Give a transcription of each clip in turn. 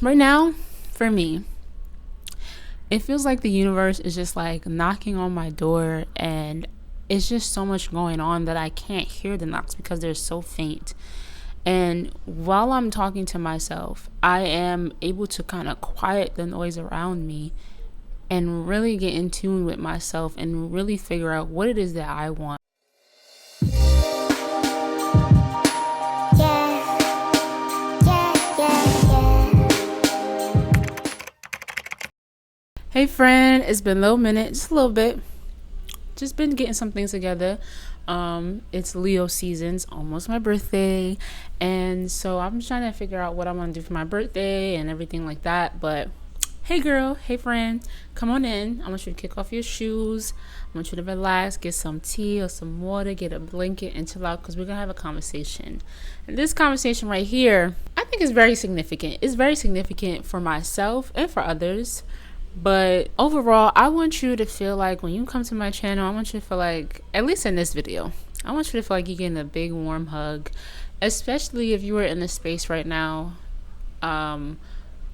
Right now, for me, it feels like the universe is just like knocking on my door, and it's just so much going on that I can't hear the knocks because they're so faint. And while I'm talking to myself, I am able to kind of quiet the noise around me and really get in tune with myself and really figure out what it is that I want. Hey friend, it's been a little minute, just a little bit. Just been getting some things together. It's Leo seasons, almost my birthday, and so I'm trying to figure out what I want to do for my birthday and everything like that. But hey girl, hey friend, come on in. I want you to kick off your shoes. I want you to relax, get some tea or some water, get a blanket and chill out, because we're gonna have a conversation. And this conversation right here, I think is very significant. It's very significant for myself and for others. But overall, I want you to feel like when you come to my channel, I want you to feel like, at least in this video, I want you to feel like you're getting a big warm hug, especially if you are in a space right now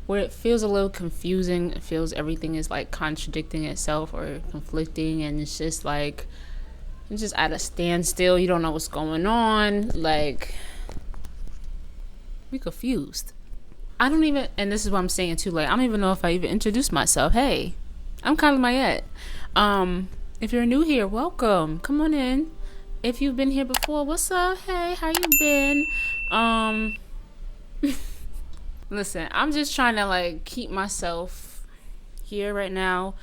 where it feels a little confusing. It feels everything is like contradicting itself or conflicting, and it's just like you're just at a standstill. You don't know what's going on. Like, we confused. I don't even, and this is what I'm saying too, like, I don't even know if I even introduced myself. Hey, I'm Kyla Myette. If you're new here, welcome. Come on in. If you've been here before, what's up? Hey, how you been? Listen, I'm just trying to like keep myself here right now.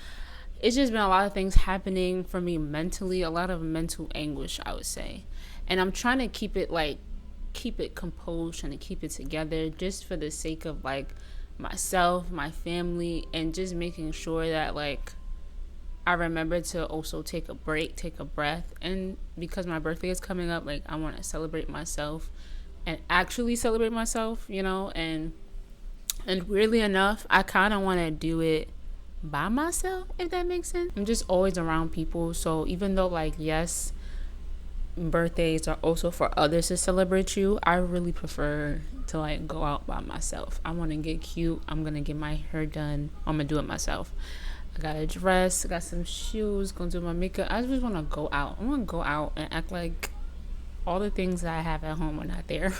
It's just been a lot of things happening for me mentally, a lot of mental anguish, I would say. And I'm trying to keep it composed, trying to keep it together, just for the sake of like myself, my family, and just making sure that like I remember to also take a break, take a breath. And because my birthday is coming up, like I want to celebrate myself and actually celebrate myself, you know. And weirdly enough, I kind of want to do it by myself, if that makes sense. I'm just always around people, so even though like, yes, birthdays are also for others to celebrate you, I really prefer to like go out by myself. I want to get cute. I'm gonna get my hair done. I'm gonna do it myself. I got a dress, I got some shoes, gonna do my makeup. I just want to go out. I want to go out and act like all the things that I have at home are not there.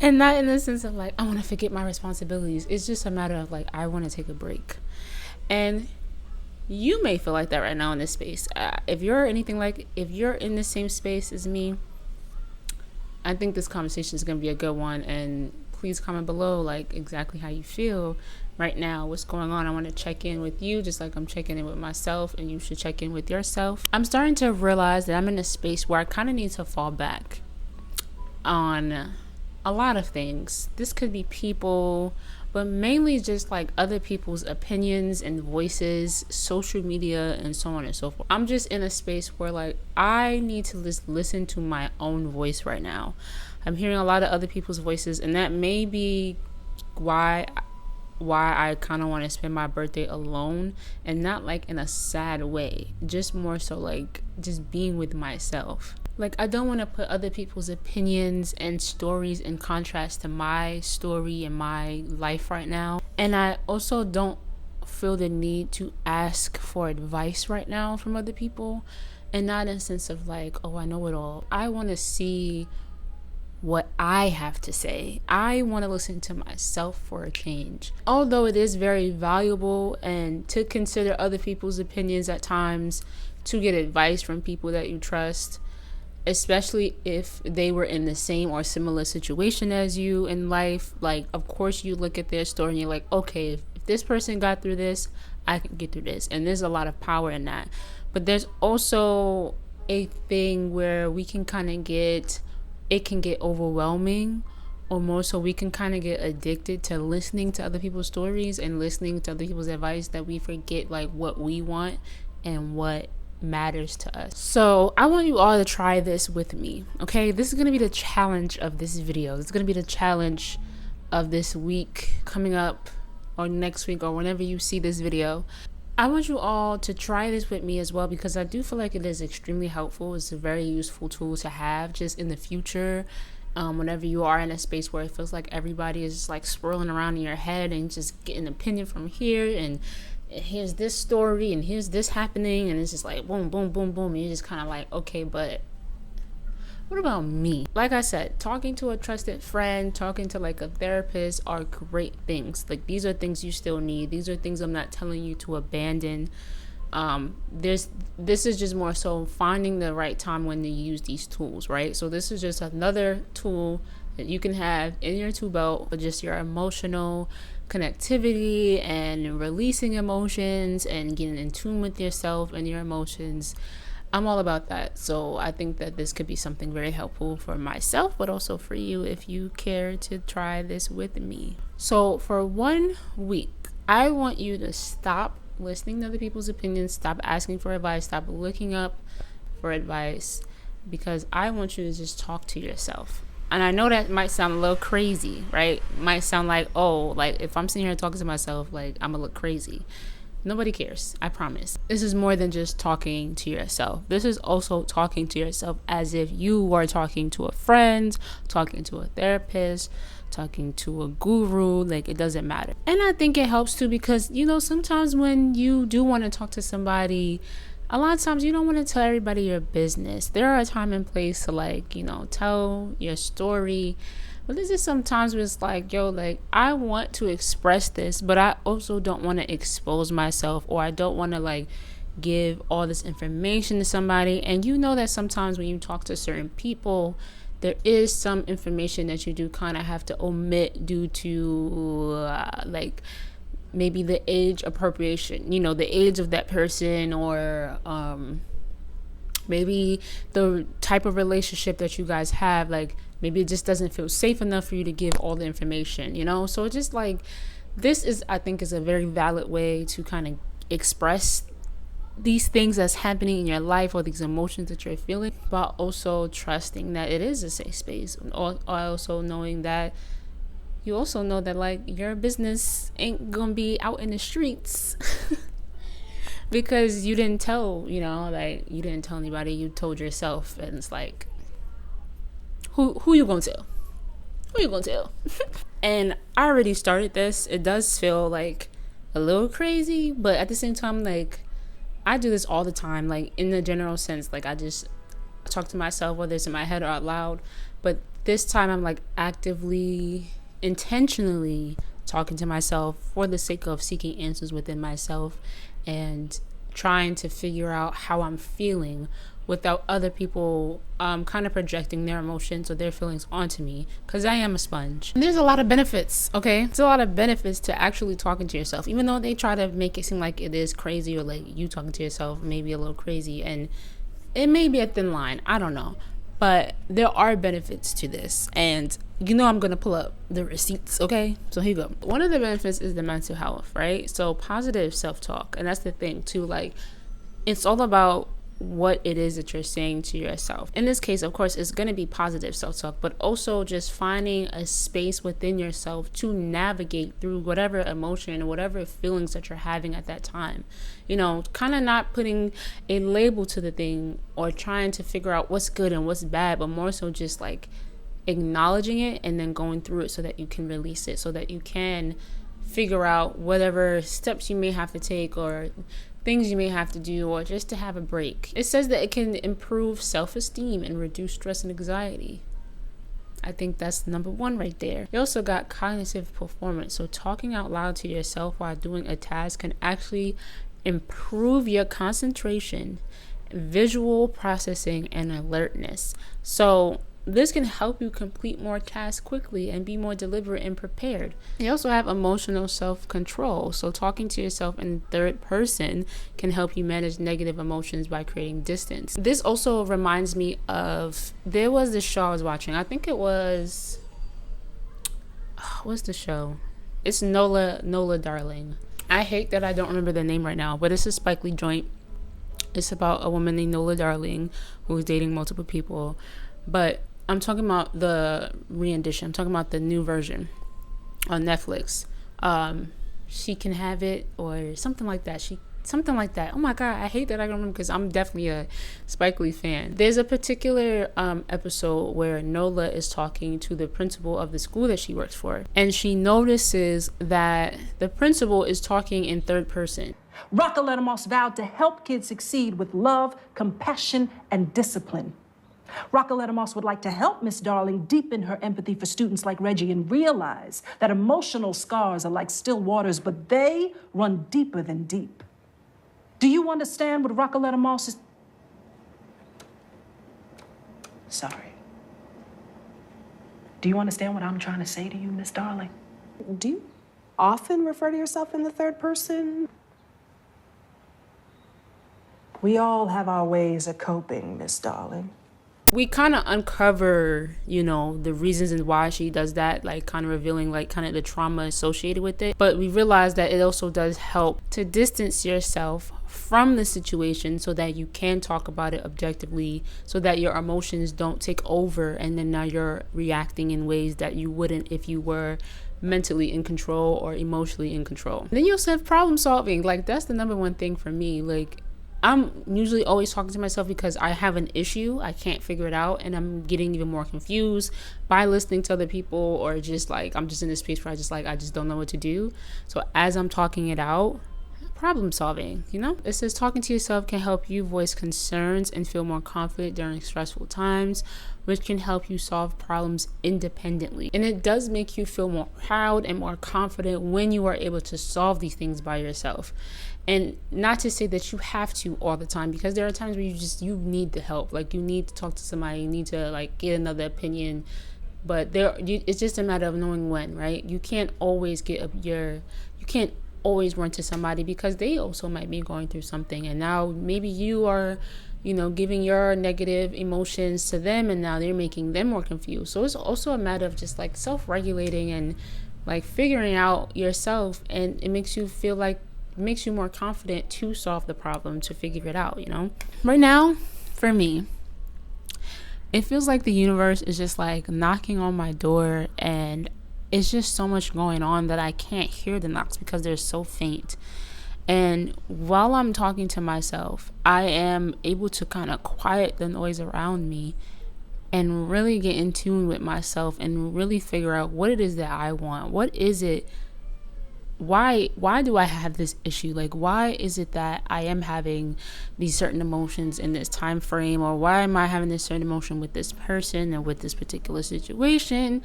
And not in the sense of like I want to forget my responsibilities. It's just a matter of like I want to take a break. And you may feel like that right now in this space. If you're in the same space as me, I think this conversation is going to be a good one. And please comment below like exactly how you feel right now, what's going on. I want to check in with you just like I'm checking in with myself, and you should check in with yourself. I'm starting to realize that I'm in a space where I kind of need to fall back on a lot of things. This could be people, but mainly just like other people's opinions and voices, social media, and so on and so forth. I'm just in a space where like I need to just listen to my own voice right now. I'm hearing a lot of other people's voices, and that may be why I kind of want to spend my birthday alone, and not like in a sad way, just more so like just being with myself. Like, I don't want to put other people's opinions and stories in contrast to my story and my life right now. And I also don't feel the need to ask for advice right now from other people. And not in a sense of like, oh, I know it all. I want to see what I have to say. I want to listen to myself for a change. Although it is very valuable and to consider other people's opinions at times, to get advice from people that you trust, especially if they were in the same or similar situation as you in life. Like, of course you look at their story and you're like, okay, if this person got through this, I can get through this. And there's a lot of power in that. But there's also a thing where we can kind of it can get overwhelming, or more so we can kind of get addicted to listening to other people's stories and listening to other people's advice, that we forget like what we want and what matters to us. So I want you all to try this with me, okay? This is going to be the challenge of this video. This is going to be the challenge of this week coming up, or next week, or whenever you see this video. I want you all to try this with me as well, because I do feel like it is extremely helpful. It's a very useful tool to have just in the future, Whenever you are in a space where it feels like everybody is like swirling around in your head and just getting an opinion from here, and here's this story and here's this happening, and it's just like boom, boom, boom, boom, and you're just kind of like, okay, but what about me? Like I said, talking to a trusted friend, talking to like a therapist are great things. Like, these are things you still need. These are things I'm not telling you to abandon. This is just more so finding the right time when to use these tools, right? So this is just another tool that you can have in your tool belt for just your emotional connectivity and releasing emotions and getting in tune with yourself and your emotions. I'm all about that. So I think that this could be something very helpful for myself, but also for you if you care to try this with me. So for 1 week, I want you to stop listening to other people's opinions, stop asking for advice, stop looking up for advice, because I want you to just talk to yourself. And I know that might sound a little crazy, right? Might sound like, oh, like if I'm sitting here talking to myself, like I'm gonna look crazy. Nobody cares, I promise. This is more than just talking to yourself. This is also talking to yourself as if you were talking to a friend, talking to a therapist, talking to a guru. Like, it doesn't matter. And I think it helps too, because, you know, sometimes when you do want to talk to somebody, a lot of times you don't want to tell everybody your business. There are a time and place to, like, you know, tell your story. But this is sometimes where it's like, yo, like, I want to express this, but I also don't want to expose myself, or I don't want to like give all this information to somebody. And you know that sometimes when you talk to certain people, there is some information that you do kind of have to omit due to like maybe the age appropriation, you know, the age of that person, or maybe the type of relationship that you guys have. Like, maybe it just doesn't feel safe enough for you to give all the information, you know? So it's just like, this is, I think, is a very valid way to kind of express these things that's happening in your life, or these emotions that you're feeling, but also trusting that it is a safe space. Also knowing that you also know that, like, your business ain't gonna be out in the streets because you didn't tell, you know, like, you didn't tell anybody, you told yourself. And it's like, who you gonna tell? Who you gonna tell? And I already started this. It does feel like a little crazy, but at the same time, like, I do this all the time. Like, in the general sense, like, I just talk to myself, whether it's in my head or out loud. But this time I'm like actively, intentionally talking to myself for the sake of seeking answers within myself and trying to figure out how I'm feeling without other people kind of projecting their emotions or their feelings onto me, because I am a sponge. And there's a lot of benefits, okay? There's a lot of benefits to actually talking to yourself, even though they try to make it seem like it is crazy, or like you talking to yourself may be a little crazy, and it may be a thin line, I don't know. But there are benefits to this, and you know I'm going to pull up the receipts, okay? So here you go. One of the benefits is the mental health, right? So positive self-talk, and that's the thing too, like, it's all about what it is that you're saying to yourself. In this case, of course, it's going to be positive self-talk, but also just finding a space within yourself to navigate through whatever emotion or whatever feelings that you're having at that time. You know, kind of not putting a label to the thing or trying to figure out what's good and what's bad, but more so just like acknowledging it and then going through it so that you can release it, so that you can figure out whatever steps you may have to take or things you may have to do, or just to have a break. It says that it can improve self-esteem and reduce stress and anxiety. I think that's number one right there. You also got cognitive performance. So talking out loud to yourself while doing a task can actually improve your concentration, visual processing, and alertness. So this can help you complete more tasks quickly and be more deliberate and prepared. You also have emotional self-control. So talking to yourself in third person can help you manage negative emotions by creating distance. This also reminds me of, there was this show I was watching. I think it was, what's the show? It's Nola Darling. I hate that I don't remember the name right now, but it's a Spike Lee joint. It's about a woman named Nola Darling who is dating multiple people. But I'm talking about the rendition. I'm talking about the new version on Netflix. She Can Have It or something like that. something like that. Oh my god, I hate that I don't remember because I'm definitely a Spike Lee fan. There's a particular episode where Nola is talking to the principal of the school that she works for, and she notices that the principal is talking in third person. Rockaletta Moss vowed to help kids succeed with love, compassion, and discipline. Rockaletta Moss would like to help Miss Darling deepen her empathy for students like Reggie and realize that emotional scars are like still waters, but they run deeper than deep. Do you understand what Rockaletta Moss is? Sorry. Do you understand what I'm trying to say to you, Miss Darling? Do you often refer to yourself in the third person? We all have our ways of coping, Miss Darling. We kind of uncover, the reasons and why she does that, like kind of revealing like kind of the trauma associated with it. But we realize that it also does help to distance yourself from the situation so that you can talk about it objectively, so that your emotions don't take over and then now you're reacting in ways that you wouldn't if you were mentally in control or emotionally in control. And then you also have problem solving. Like, that's the number one thing for me. Like, I'm usually always talking to myself because I have an issue, I can't figure it out, and I'm getting even more confused by listening to other people, or just like I'm just in this space where I just don't know what to do. So as I'm talking it out, problem solving, it says talking to yourself can help you voice concerns and feel more confident during stressful times, which can help you solve problems independently. And it does make you feel more proud and more confident when you are able to solve these things by yourself. And not to say that you have to all the time, because there are times where you need the help. Like, you need to talk to somebody, you need to like get another opinion. But it's just a matter of knowing when, right? You can't always always run to somebody because they also might be going through something, and now maybe you are giving your negative emotions to them, and now they're making them more confused. So it's also a matter of just like self-regulating and like figuring out yourself, and it makes you more confident to solve the problem, to figure it out. Right now for me, it feels like the universe is just like knocking on my door, and it's just so much going on that I can't hear the knocks because they're so faint. And while I'm talking to myself, I am able to kind of quiet the noise around me and really get in tune with myself and really figure out what it is that I want. What is it? Why do I have this issue? Like, why is it that I am having these certain emotions in this time frame? Or why am I having this certain emotion with this person or with this particular situation?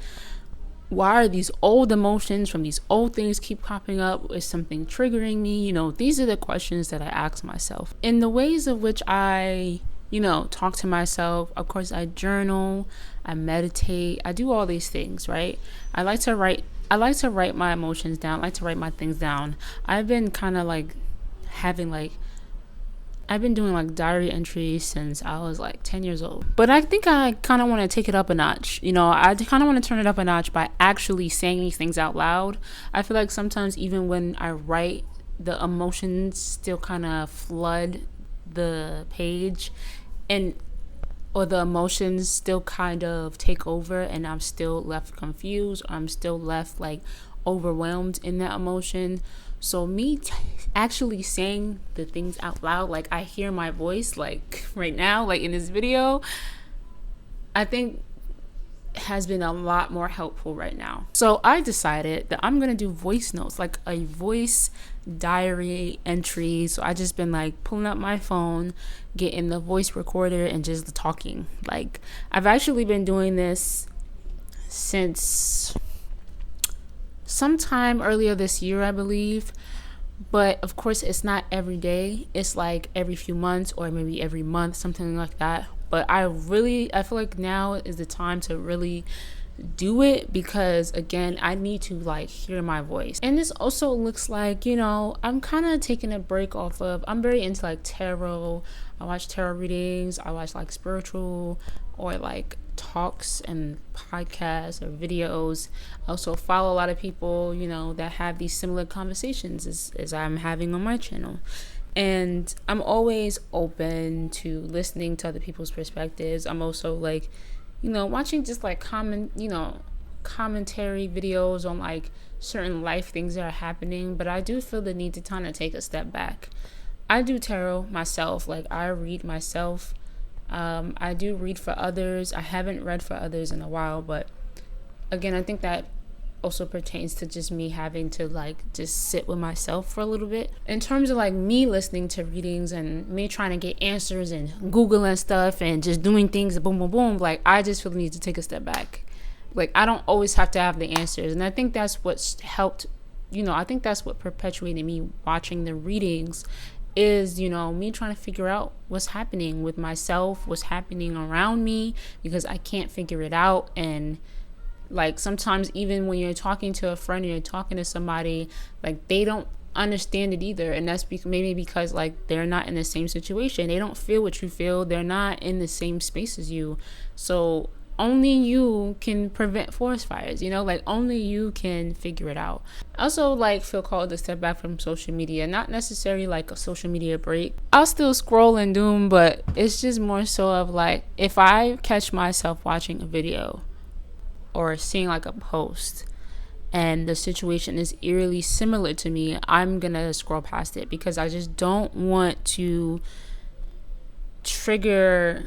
Why are these old emotions from these old things keep popping up? Is something triggering me? These are the questions that I ask myself. In the ways of which I, talk to myself, of course, I journal, I meditate, I do all these things, right? I like to write my emotions down. I like to write my things down. I've been kind of like I've been doing like diary entries since I was like 10 years old. But I think I kind of want to take it up a notch. I kind of want to turn it up a notch by actually saying these things out loud. I feel like sometimes even when I write, the emotions still kind of flood the page, or the emotions still kind of take over, and I'm still left confused, or I'm still left like overwhelmed in that emotion. So me actually saying the things out loud, like I hear my voice like right now, like in this video, I think has been a lot more helpful right now. So I decided that I'm gonna do voice notes, like a voice diary entry. So I just been like pulling up my phone, getting the voice recorder, and just talking. Like, I've actually been doing this since sometime earlier this year, I believe. But of course, it's not every day. It's like every few months, or maybe every month, something like that. But I feel like now is the time to really do it, because again, I need to like hear my voice. And this also looks like, I'm kind of taking a break off of, I'm very into like tarot. I watch tarot readings, I watch like spiritual or like talks and podcasts or videos. I also follow a lot of people, that have these similar conversations as I'm having on my channel. And I'm always open to listening to other people's perspectives. I'm also like, watching just like commentary videos on like certain life things that are happening. But I do feel the need to kind of take a step back. I do tarot myself. Like, I read myself. I do read for others. I haven't read for others in a while, but again, I think that also pertains to just me having to like just sit with myself for a little bit. In terms of like me listening to readings and me trying to get answers and Googling stuff and just doing things boom boom boom, like I just feel the need to take a step back. Like, I don't always have to have the answers, and I think that's what's helped, I think that's what perpetuated me watching the readings is, me trying to figure out what's happening with myself, what's happening around me, because I can't figure it out. And like, sometimes even when you're talking to a friend or you're talking to somebody, like, they don't understand it either. And that's maybe because like they're not in the same situation. They don't feel what you feel. They're not in the same space as you. So only you can prevent forest fires, like only you can figure it out. I also like feel called to step back from social media, not necessarily like a social media break. I'll still scroll and doom, but it's just more so of like, if I catch myself watching a video or seeing like a post and the situation is eerily similar to me, I'm gonna scroll past it, because I just don't want to trigger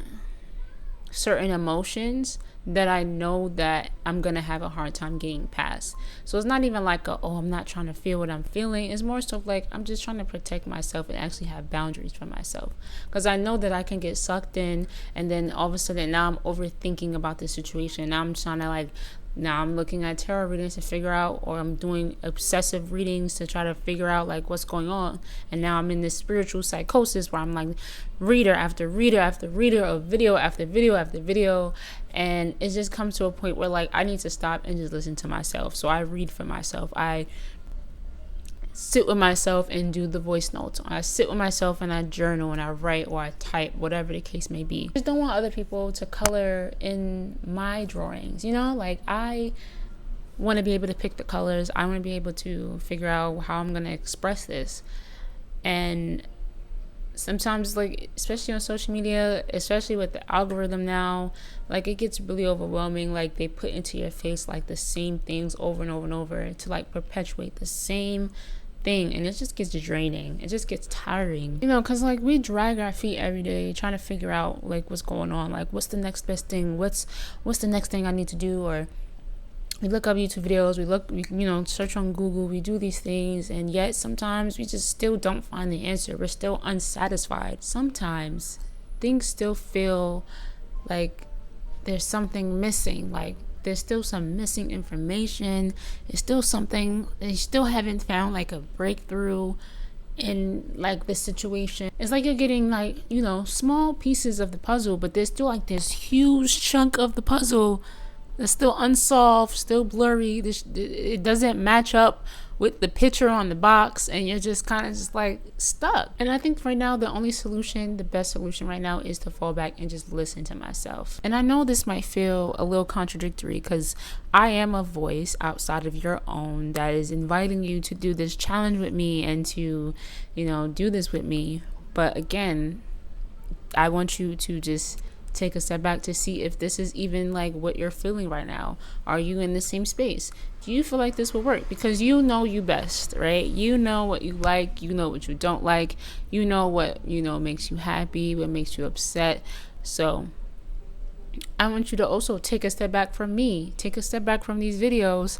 certain emotions that I know that I'm gonna have a hard time getting past. So it's not even like I'm not trying to feel what I'm feeling. It's more so like I'm just trying to protect myself and actually have boundaries for myself, because I know that I can get sucked in, and then all of a sudden now I'm overthinking about the situation. Now I'm trying to now I'm looking at tarot readings to figure out, or I'm doing obsessive readings to try to figure out like what's going on. And now I'm in this spiritual psychosis where I'm like reader after reader after reader of video after video after video. And it just comes to a point where like I need to stop and just listen to myself. So I read for myself. I sit with myself and do the voice notes. I sit with myself and I journal and I write or I type, whatever the case may be. I just don't want other people to color in my drawings, like I want to be able to pick the colors. I want to be able to figure out how I'm going to express this. And sometimes, like, especially on social media, especially with the algorithm now, like it gets really overwhelming. Like they put into your face like the same things over and over and over to like perpetuate the same thing, and it just gets draining. It just gets tiring, because like we drag our feet every day trying to figure out like what's going on, like what's the next best thing, what's the next thing I need to do. Or we look up YouTube videos, we search on Google, we do these things, and yet sometimes we just still don't find the answer. We're still unsatisfied. Sometimes things still feel like there's something missing, like there's still some missing information. It's still something, they still haven't found like a breakthrough in like the situation. It's like you're getting like, small pieces of the puzzle, but there's still like this huge chunk of the puzzle that's still unsolved, still blurry. It doesn't match up with the picture on the box, and you're just kind of just like stuck. And I think right now the best solution right now is to fall back and just listen to myself. And I know this might feel a little contradictory, because I am a voice outside of your own that is inviting you to do this challenge with me and to, do this with me. But again, I want you to just take a step back to see if this is even like what you're feeling right now. Are you in the same space? Do you feel like this will work? Because you know you best, right? You know what you like, you know what you don't like, you know what makes you happy, what makes you upset. So I want you to also take a step back from me, take a step back from these videos,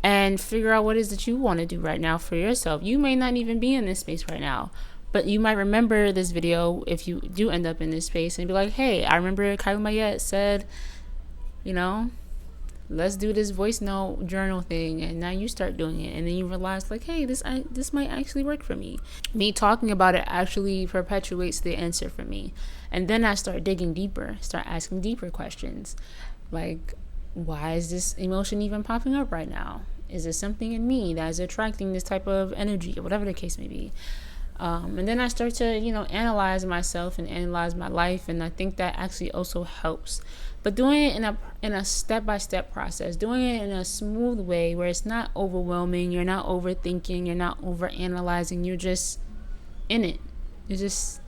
and figure out what it is that you want to do right now for yourself. You may not even be in this space right now, but you might remember this video if you do end up in this space and be like, hey, I remember Kyla Myette said, let's do this voice note journal thing. And now you start doing it. And then you realize like, hey, this might actually work for me. Me talking about it actually perpetuates the answer for me. And then I start digging deeper, start asking deeper questions. Like, why is this emotion even popping up right now? Is there something in me that is attracting this type of energy, or whatever the case may be? And then I start to, analyze myself and analyze my life. And I think that actually also helps. But doing it in a step-by-step process, doing it in a smooth way where it's not overwhelming, you're not overthinking, you're not overanalyzing, you're just in it. You're just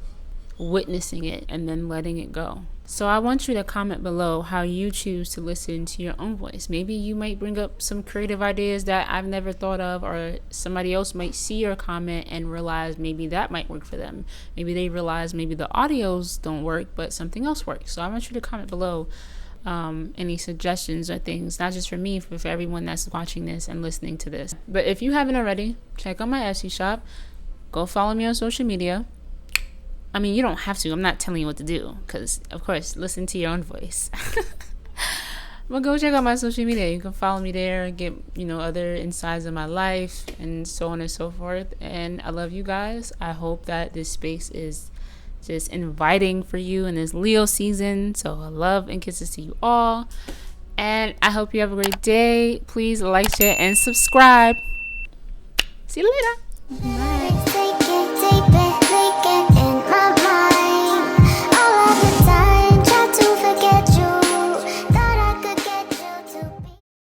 witnessing it and then letting it go. So I want you to comment below how you choose to listen to your own voice. Maybe you might bring up some creative ideas that I've never thought of, or somebody else might see your comment and realize maybe that might work for them. Maybe they realize maybe the audios don't work, but something else works. So I want you to comment below any suggestions or things, not just for me, but for everyone that's watching this and listening to this. But if you haven't already, check out my Etsy shop. Go follow me on social media. I mean, you don't have to. I'm not telling you what to do because, of course, listen to your own voice. But go check out my social media. You can follow me there, get, other insides of my life and so on and so forth. And I love you guys. I hope that this space is just inviting for you in this Leo season. So love and kisses to you all. And I hope you have a great day. Please like, share, and subscribe. See you later. Bye.